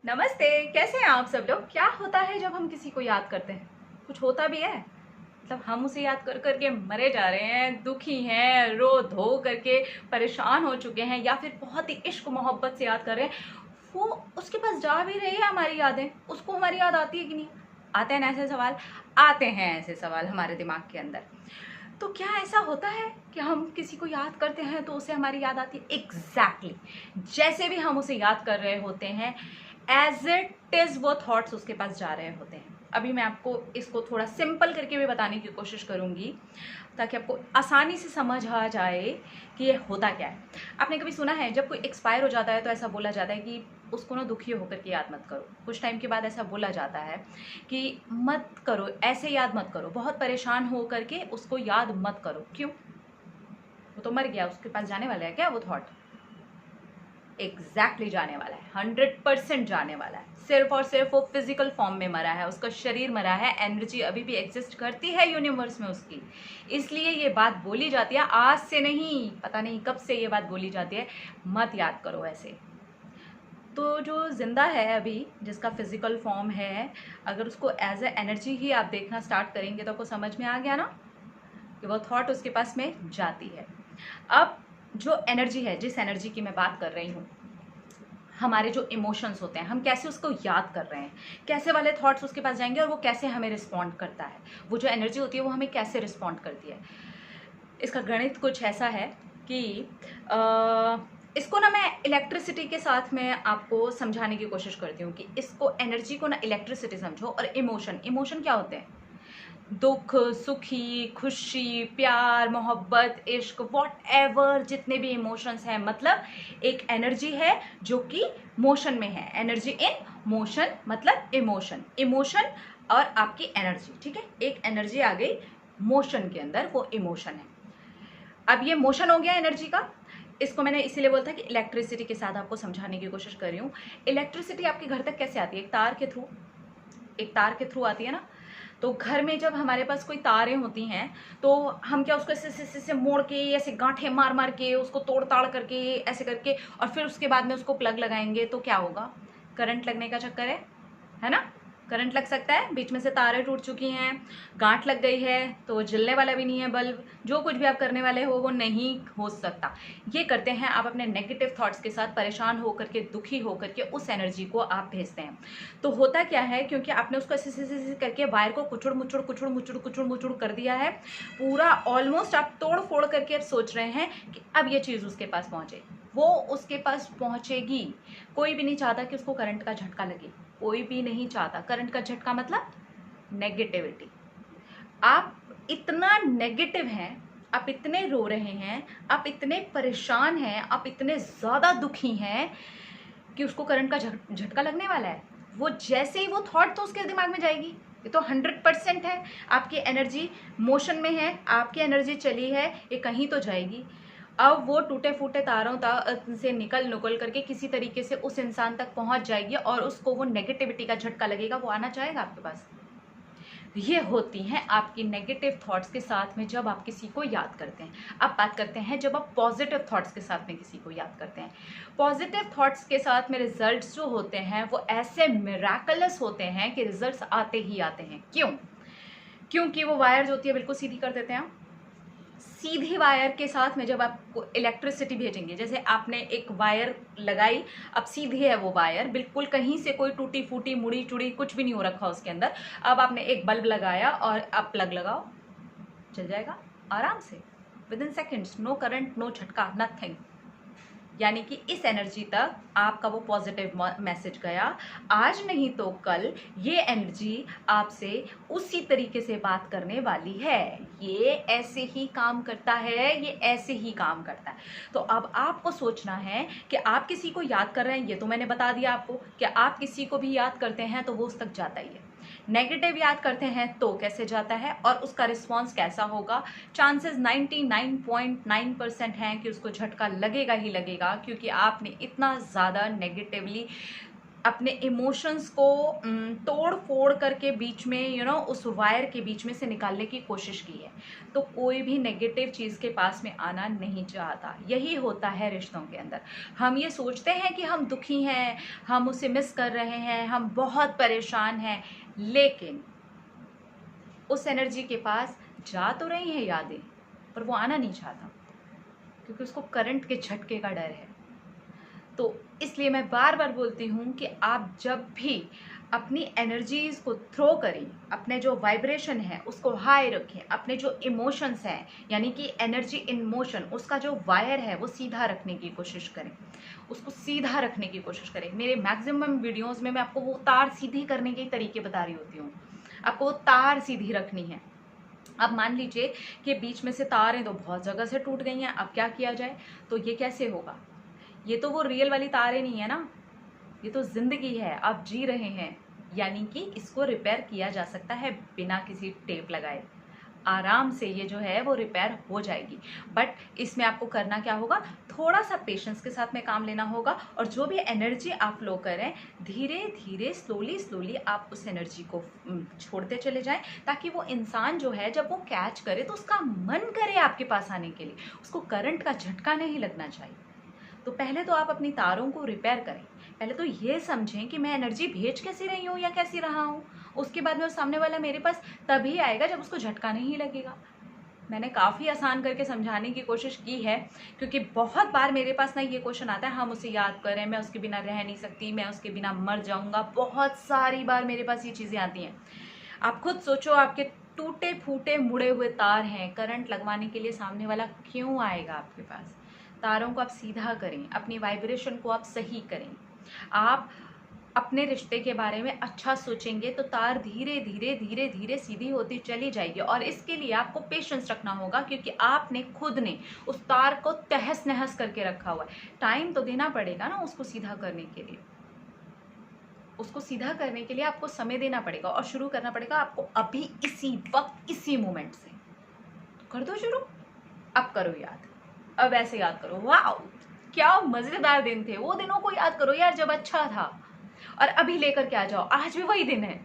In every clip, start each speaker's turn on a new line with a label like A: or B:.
A: नमस्ते। कैसे हैं आप सब लोग? क्या होता है जब हम किसी को याद करते हैं? कुछ होता भी है। मतलब हम उसे याद कर करके मरे जा रहे हैं, दुखी हैं, रो धो करके परेशान हो चुके हैं, या फिर बहुत ही इश्क मोहब्बत से याद कर रहे हैं। वो उसके पास जा भी रही है हमारी यादें, उसको हमारी याद आती है कि नहीं? आते हैं ना ऐसे सवाल? आते हैं ऐसे सवाल हमारे दिमाग के अंदर। तो क्या ऐसा होता है कि हम किसी को याद करते हैं तो उसे हमारी याद आती है? एग्जैक्टली जैसे भी हम उसे याद कर रहे होते हैं, एज इट इज वो थॉट्स उसके पास जा रहे होते हैं। अभी मैं आपको इसको थोड़ा सिंपल करके भी बताने की कोशिश करूंगी ताकि आपको आसानी से समझ आ जाए कि ये होता क्या है। आपने कभी सुना है जब कोई एक्सपायर हो जाता है तो ऐसा बोला जाता है कि उसको ना दुखी होकर के याद मत करो। कुछ टाइम के बाद ऐसा बोला जाता है कि मत करो, ऐसे याद मत करो, बहुत परेशान हो करके उसको याद मत करो। क्यों? वो तो मर गया, उसके पास जाने वाला है क्या वो थॉट? एग्जैक्टली जाने वाला है, 100% जाने वाला है। सिर्फ और सिर्फ वो फिजिकल फॉर्म में मरा है, उसका शरीर मरा है, एनर्जी अभी भी एग्जिस्ट करती है यूनिवर्स में उसकी। इसलिए ये बात बोली जाती है, आज से नहीं, पता नहीं कब से ये बात बोली जाती है, मत याद करो ऐसे। तो जो जिंदा है अभी, जिसका फिजिकल फॉर्म है, अगर उसको एज ए एनर्जी ही आप देखना स्टार्ट करेंगे तो आपको समझ में आ गया ना कि वो थॉट उसके पास में जाती है। अब जो एनर्जी है, जिस एनर्जी की मैं बात कर रही हूँ, हमारे जो इमोशंस होते हैं, हम कैसे उसको याद कर रहे हैं, कैसे वाले थॉट्स उसके पास जाएंगे और वो कैसे हमें रिस्पॉन्ड करता है, वो जो एनर्जी होती है वो हमें कैसे रिस्पॉन्ड करती है। इसका गणित कुछ ऐसा है कि इसको ना मैं इलेक्ट्रिसिटी के साथ में आपको समझाने की कोशिश करती हूँ कि इसको, एनर्जी को ना इलेक्ट्रिसिटी समझो, और इमोशन, इमोशन क्या होते हैं? दुख, सुखी, खुशी, प्यार, मोहब्बत, इश्क, वॉट एवर, जितने भी इमोशंस हैं, मतलब एक एनर्जी है जो कि मोशन में है। एनर्जी इन मोशन मतलब इमोशन, इमोशन और आपकी एनर्जी। ठीक है, एक एनर्जी आ गई मोशन के अंदर, वो इमोशन है। अब ये मोशन हो गया एनर्जी का। इसको मैंने इसीलिए बोलता कि इलेक्ट्रिसिटी के साथ आपको समझाने की कोशिश कर रही हूँ। इलेक्ट्रिसिटी आपके घर तक कैसे आती है? एक तार के थ्रू, एक तार के थ्रू आती है ना। तो घर में जब हमारे पास कोई तारें होती हैं तो हम क्या उसको ऐसे मोड़ के, ऐसे गांठे मार मार के, उसको तोड़ ताड़ करके, ऐसे करके, और फिर उसके बाद में उसको प्लग लगाएंगे तो क्या होगा? करंट लगने का चक्कर है ना? करंट लग सकता है, बीच में से तारें टूट चुकी हैं, गांठ लग गई है, तो जलने वाला भी नहीं है बल्ब। जो कुछ भी आप करने वाले हो वो नहीं हो सकता। ये करते हैं आप अपने नेगेटिव थॉट्स के साथ, परेशान होकर के, दुखी होकर के उस एनर्जी को आप भेजते हैं। तो होता क्या है, क्योंकि आपने उसको ऐसे करके वायर को कुचुड़ मुचुड़ कुचुड़ मुचुड़ कुचुड़ मुचुड़ कर दिया है पूरा, ऑलमोस्ट आप तोड़ फोड़ करके अब सोच रहे हैं कि अब ये चीज़ उसके पास पहुंचे। वो उसके पास पहुंचेगी। कोई भी नहीं चाहता कि उसको करंट का झटका लगे, कोई भी नहीं चाहता। करंट का झटका मतलब नेगेटिविटी। आप इतना नेगेटिव हैं, आप इतने रो रहे हैं, आप इतने परेशान हैं, आप इतने ज़्यादा दुखी हैं कि उसको करंट का झटका लगने वाला है। वो जैसे ही वो थॉट तो उसके दिमाग में जाएगी, ये तो 100% है। आपकी एनर्जी मोशन में है, आपकी एनर्जी चली है, ये कहीं तो जाएगी। अब वो टूटे फूटे तारों से निकल नुकल करके किसी तरीके से उस इंसान तक पहुंच जाएगी और उसको वो नेगेटिविटी का झटका लगेगा, वो आना चाहेगा आपके पास। ये होती हैं आपकी नेगेटिव थॉट्स के साथ में जब आप किसी को याद करते हैं। अब बात करते हैं जब आप पॉजिटिव थॉट्स के साथ में किसी को याद करते हैं। पॉजिटिव थॉट्स के साथ में रिजल्ट्स जो होते हैं वो ऐसे मिराकलस होते हैं कि रिजल्ट्स आते ही आते हैं। क्यों? क्योंकि वो वायर जो होती है बिल्कुल सीधी कर देते हैं। सीधी वायर के साथ में जब आपको इलेक्ट्रिसिटी भेजेंगे, जैसे आपने एक वायर लगाई, अब सीधी है वो वायर, बिल्कुल कहीं से कोई टूटी फूटी मुड़ी चुड़ी कुछ भी नहीं हो रखा उसके अंदर। अब आपने एक बल्ब लगाया और अब प्लग लगाओ, चल जाएगा आराम से, within seconds, no current, no झटका, नथिंग। यानी कि इस एनर्जी तक आपका वो पॉजिटिव मैसेज गया। आज नहीं तो कल ये एनर्जी आपसे उसी तरीके से बात करने वाली है। ये ऐसे ही काम करता है, ये ऐसे ही काम करता है। तो अब आपको सोचना है कि आप किसी को याद कर रहे हैं, ये तो मैंने बता दिया आपको कि आप किसी को भी याद करते हैं तो वो उस तक जाता ही है। नेगेटिव याद करते हैं तो कैसे जाता है और उसका रिस्पॉन्स कैसा होगा? चांसेस 99.9% हैं कि उसको झटका लगेगा ही लगेगा, क्योंकि आपने इतना ज़्यादा नेगेटिवली अपने इमोशंस को तोड़ फोड़ करके बीच में उस वायर के बीच में से निकालने की कोशिश की है। तो कोई भी नेगेटिव चीज़ के पास में आना नहीं चाहता। यही होता है रिश्तों के अंदर। हम ये सोचते हैं कि हम दुखी हैं, हम उसे मिस कर रहे हैं, हम बहुत परेशान हैं, लेकिन उस एनर्जी के पास जा तो रही हैं यादें, पर वो आना नहीं चाहता, क्योंकि उसको करंट के झटके का डर है। तो इसलिए मैं बार बार बोलती हूँ कि आप जब भी अपनी एनर्जीज़ को थ्रो करें, अपने जो वाइब्रेशन है उसको हाई रखें, अपने जो इमोशंस हैं यानी कि एनर्जी इन मोशन, उसका जो वायर है वो सीधा रखने की कोशिश करें, उसको सीधा रखने की कोशिश करें। मेरे मैक्सिमम वीडियोस में मैं आपको वो तार सीधी करने के तरीके बता रही होती हूँ। आपको वो तार सीधी रखनी है। अब मान लीजिए कि बीच में से तारें तो बहुत जगह से टूट गई हैं, अब क्या किया जाए? तो ये कैसे होगा? ये तो वो रियल वाली तारें नहीं है ना, ये तो जिंदगी है, आप जी रहे हैं, यानी कि इसको रिपेयर किया जा सकता है बिना किसी टेप लगाए। आराम से ये जो है वो रिपेयर हो जाएगी। बट इसमें आपको करना क्या होगा? थोड़ा सा पेशेंस के साथ में काम लेना होगा, और जो भी एनर्जी आप फ्लो करें, धीरे धीरे स्लोली स्लोली आप उस एनर्जी को छोड़ते चले जाएं, ताकि वो इंसान जो है जब वो कैच करे तो उसका मन करे आपके पास आने के लिए, उसको करंट का झटका नहीं लगना चाहिए। तो पहले तो आप अपनी तारों को रिपेयर करें। पहले तो ये समझें कि मैं एनर्जी भेज कैसे रही हूँ या कैसे रहा हूँ। उसके बाद में सामने वाला मेरे पास तभी आएगा जब उसको झटका नहीं लगेगा। मैंने काफ़ी आसान करके समझाने की कोशिश की है, क्योंकि बहुत बार मेरे पास ना ये क्वेश्चन आता है, हम उसे याद करें, मैं उसके बिना रह नहीं सकती, मैं उसके बिना मर जाऊँगा। बहुत सारी बार मेरे पास ये चीज़ें आती हैं। आप खुद सोचो, आपके टूटे फूटे मुड़े हुए तार हैं, करंट लगवाने के लिए सामने वाला क्यों आएगा आपके पास? तारों को आप सीधा करें, अपनी वाइब्रेशन को आप सही करें। आप अपने रिश्ते के बारे में अच्छा सोचेंगे तो तार धीरे धीरे धीरे धीरे सीधी होती चली जाएगी। और इसके लिए आपको पेशेंस रखना होगा, क्योंकि आपने खुद ने उस तार को तहस नहस करके रखा हुआ है। टाइम तो देना पड़ेगा ना उसको सीधा करने के लिए। उसको सीधा करने के लिए आपको समय देना पड़ेगा, और शुरू करना पड़ेगा आपको अभी, इसी वक्त, इसी मोमेंट से। तो कर दो शुरू। अब करो याद, अब ऐसे याद करो, वाह क्या मजेदार दिन थे, वो दिनों को याद करो यार जब अच्छा था, और अभी लेकर के आ जाओ, आज भी वही दिन है।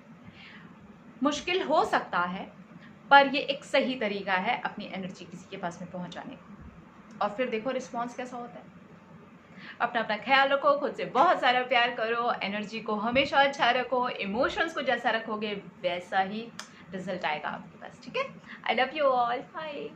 A: मुश्किल हो सकता है, पर ये एक सही तरीका है अपनी एनर्जी किसी के पास में पहुंचाने का। और फिर देखो रिस्पॉन्स कैसा होता है। अपना अपना ख्याल रखो, खुद से बहुत सारा प्यार करो, एनर्जी को हमेशा अच्छा रखो, इमोशंस को जैसा रखोगे वैसा ही रिजल्ट आएगा आपके पास। ठीक है? I love you all, bye.